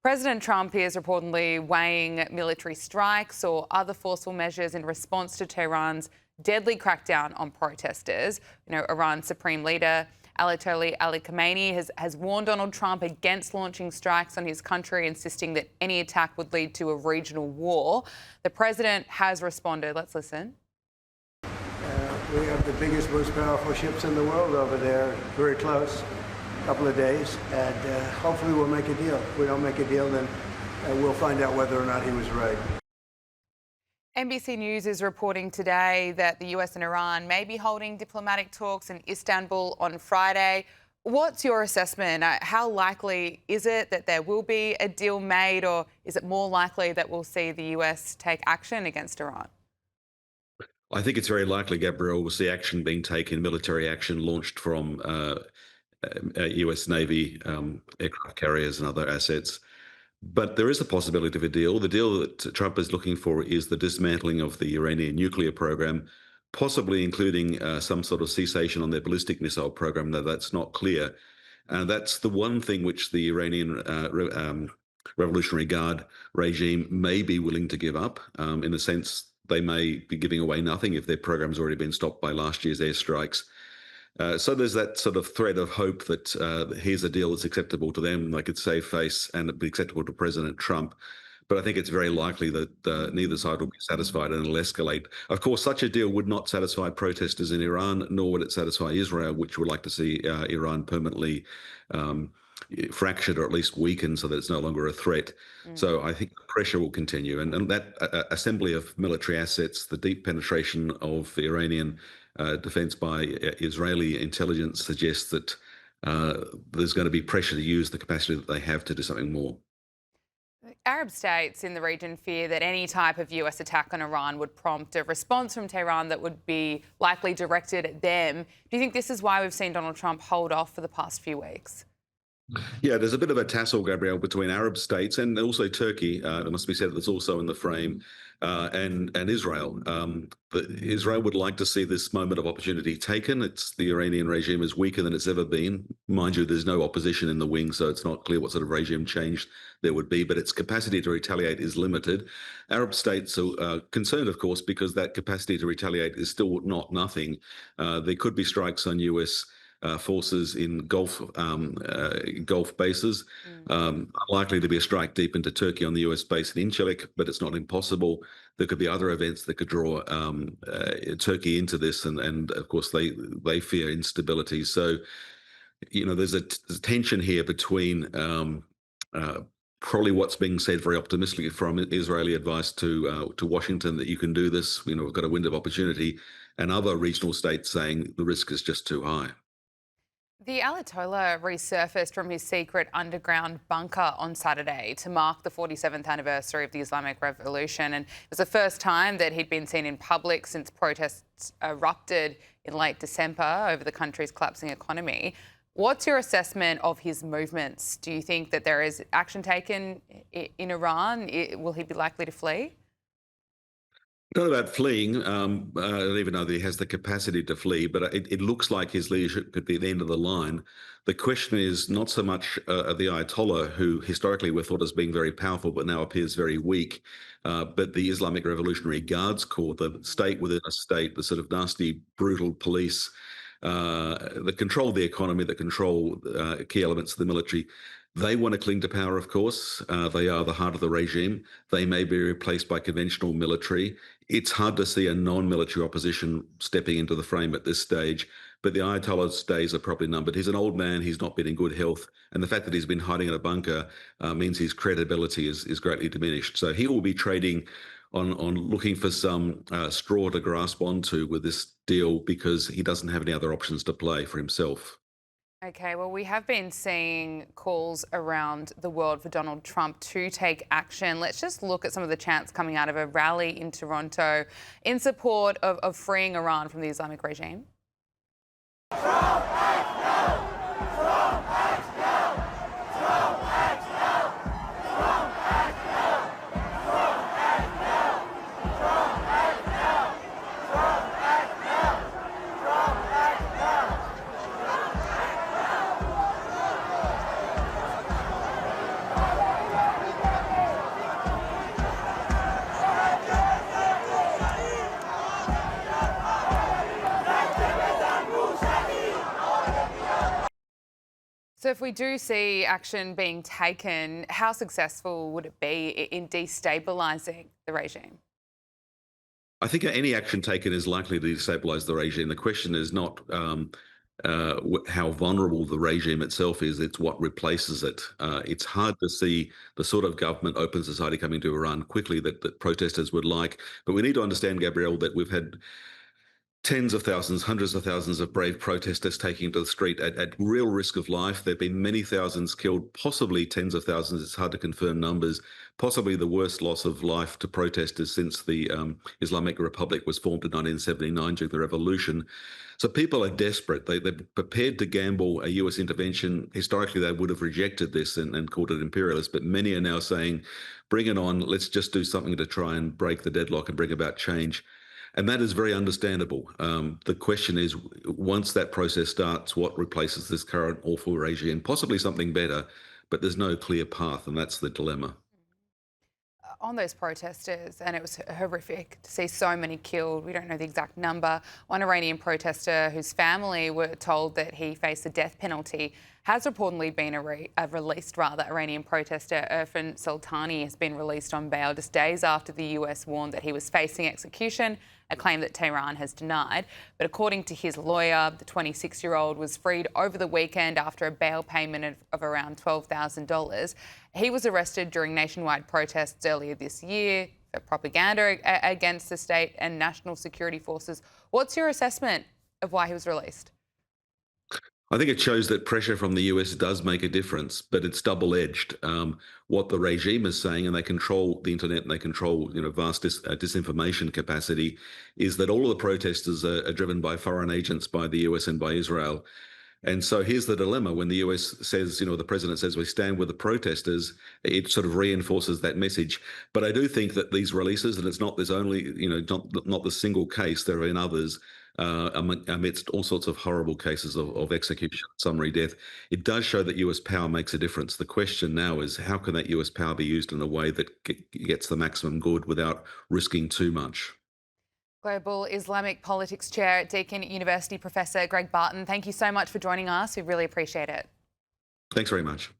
President Trump is reportedly weighing military strikes or other forceful measures in response to Tehran's deadly crackdown on protesters. Iran's Supreme Leader Ayatollah Ali Khamenei has warned Donald Trump against launching strikes on his country, insisting that any attack would lead to a regional war. The president has responded. Let's listen. We have the biggest, most powerful ships in the world over there, very close. Couple of days, and hopefully we'll make a deal. If we don't make a deal, then we'll find out whether or not he was right. NBC News is reporting today that the US and Iran may be holding diplomatic talks in Istanbul on Friday. What's your assessment? How likely is it that there will be a deal made, or is it more likely that we'll see the US take action against Iran? I think it's very likely, Gabrielle, we'll see action being taken, military action launched from US Navy aircraft carriers and other assets. But there is a possibility of a deal. The deal that Trump is looking for is the dismantling of the Iranian nuclear program, possibly including some sort of cessation on their ballistic missile program, though that's not clear. That's the one thing which the Iranian Revolutionary Guard regime may be willing to give up, in the sense they may be giving away nothing if their program's already been stopped by last year's airstrikes. So there's that sort of thread of hope that here's a deal that's acceptable to them, they could save face, and it'd be acceptable to President Trump. But I think it's very likely that neither side will be satisfied and it'll escalate. Of course, such a deal would not satisfy protesters in Iran, nor would it satisfy Israel, which would like to see Iran permanently fractured or at least weakened so that it's no longer a threat. So I think the pressure will continue. And that assembly of military assets, the deep penetration of Iranian defense by Israeli intelligence suggests that there's going to be pressure to use the capacity that they have to do something more. Arab states in the region fear that any type of US attack on Iran would prompt a response from Tehran that would be likely directed at them. Do you think this is why we've seen Donald Trump hold off for the past few weeks? Yeah, there's a bit of a tussle, Gabrielle, between Arab states and also Turkey. It must be said that's also in the frame, and Israel. Israel would like to see this moment of opportunity taken. The Iranian regime is weaker than it's ever been. Mind you, there's no opposition in the wing, so it's not clear what sort of regime change there would be, but its capacity to retaliate is limited. Arab states are concerned, of course, because that capacity to retaliate is still not nothing. There could be strikes on US forces in Gulf bases. Likely to be a strike deep into Turkey on the US base in Incirlik, but it's not impossible. There could be other events that could draw Turkey into this, and of course they fear instability. So, there's a tension here between probably what's being said very optimistically from Israeli advice to Washington that you can do this, we've got a window of opportunity, and other regional states saying the risk is just too high. The Ayatollah resurfaced from his secret underground bunker on Saturday to mark the 47th anniversary of the Islamic Revolution. And it was the first time that he'd been seen in public since protests erupted in late December over the country's collapsing economy. What's your assessment of his movements? Do you think that there is action taken in Iran? Will he be likely to flee? Not about fleeing. I don't even know that he has the capacity to flee, but it looks like his leadership could be the end of the line. The question is not so much the Ayatollah, who historically we're thought as being very powerful, but now appears very weak, but the Islamic Revolutionary Guards Corps, the state within a state, the sort of nasty, brutal police that control the economy, that control key elements of the military. They want to cling to power, of course. They are the heart of the regime. They may be replaced by conventional military. It's hard to see a non-military opposition stepping into the frame at this stage, but the Ayatollah's days are probably numbered. He's an old man. He's not been in good health. And the fact that he's been hiding in a bunker means his credibility is greatly diminished. So he will be trading on looking for some straw to grasp onto with this deal because he doesn't have any other options to play for himself. Okay, well, we have been seeing calls around the world for Donald Trump to take action. Let's just look at some of the chants coming out of a rally in Toronto in support of freeing Iran from the Islamic regime. Trump acts now! Trump acts now! Trump acts now! Trump acts now! Trump acts now! Trump acts now! Trump acts now! Trump acts now! Trump acts now! So if we do see action being taken, how successful would it be in destabilising the regime? I think any action taken is likely to destabilize the regime. The question is not how vulnerable the regime itself is, it's what replaces it. It's hard to see the sort of government, open society coming to Iran quickly that protesters would like. But we need to understand, Gabrielle, that we've had tens of thousands, hundreds of thousands of brave protesters taking to the street at real risk of life. There have been many thousands killed, possibly tens of thousands. It's hard to confirm numbers. Possibly the worst loss of life to protesters since the Islamic Republic was formed in 1979 during the revolution. So people are desperate. They're prepared to gamble a US intervention. Historically, they would have rejected this and called it imperialist. But many are now saying, bring it on. Let's just do something to try and break the deadlock and bring about change. And that is very understandable. The question is, once that process starts, what replaces this current awful regime? Possibly something better, but there's no clear path, and that's the dilemma. On those protesters, and it was horrific to see so many killed. We don't know the exact number. One Iranian protester whose family were told that he faced the death penalty has reportedly been released. Iranian protester Irfan Sultani has been released on bail just days after the US warned that he was facing execution, a claim that Tehran has denied. But according to his lawyer, the 26-year-old was freed over the weekend after a bail payment of around $12,000. He was arrested during nationwide protests earlier this year for propaganda against the state and national security forces. What's your assessment of why he was released? I think it shows that pressure from the US does make a difference, but it's double-edged. What the regime is saying, and they control the internet and they control, vast disinformation capacity, is that all of the protesters are driven by foreign agents, by the US and by Israel. And so here's the dilemma. When the US says, the president says we stand with the protesters, it sort of reinforces that message. But I do think that these releases, and it's not this only, not the single case, there have been others, amidst all sorts of horrible cases of execution, summary death, it does show that US power makes a difference. The question now is, how can that US power be used in a way that gets the maximum good without risking too much? Global Islamic Politics Chair at Deakin University, Professor Greg Barton, thank you so much for joining us. We really appreciate it. Thanks very much.